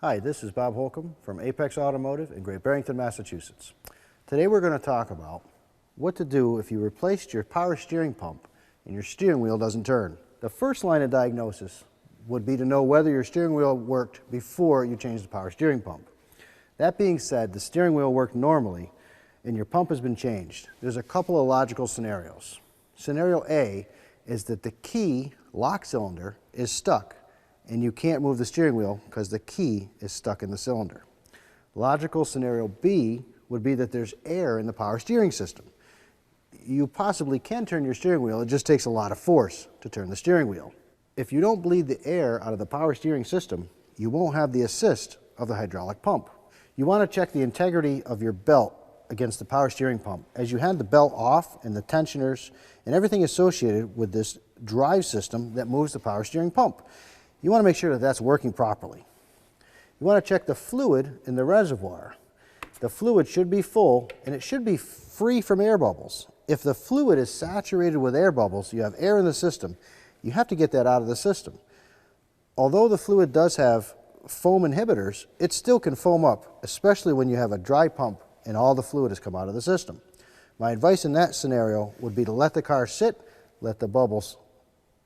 Hi, this is Bob Holcomb from Apex Automotive in Great Barrington, Massachusetts. Today we're going to talk about what to do if you replaced your power steering pump and your steering wheel doesn't turn. The first line of diagnosis would be to know whether your steering wheel worked before you changed the power steering pump. That being said, the steering wheel worked normally and your pump has been changed. There's a couple of logical scenarios. Scenario A is that the key lock cylinder is stuck and you can't move the steering wheel because the key is stuck in the cylinder. Logical scenario B would be that there's air in the power steering system. You possibly can turn your steering wheel, it just takes a lot of force to turn the steering wheel. If you don't bleed the air out of the power steering system, you won't have the assist of the hydraulic pump. You want to check the integrity of your belt against the power steering pump. As you hand the belt off and the tensioners and everything associated with this drive system that moves the power steering pump, you want to make sure that that's working properly. You want to check the fluid in the reservoir. The fluid should be full and it should be free from air bubbles. If the fluid is saturated with air bubbles, you have air in the system, you have to get that out of the system. Although the fluid does have foam inhibitors, it still can foam up, especially when you have a dry pump and all the fluid has come out of the system. My advice in that scenario would be to let the car sit, let the bubbles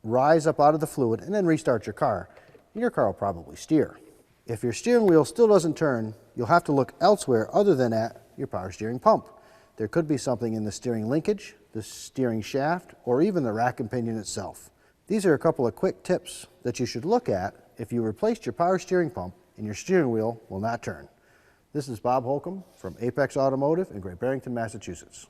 rise up out of the fluid, and then restart your car. And your car will probably steer. If your steering wheel still doesn't turn, you'll have to look elsewhere other than at your power steering pump. There could be something in the steering linkage, the steering shaft, or even the rack and pinion itself. These are a couple of quick tips that you should look at if you replaced your power steering pump and your steering wheel will not turn. This is Bob Holcomb from Apex Automotive in Great Barrington, Massachusetts.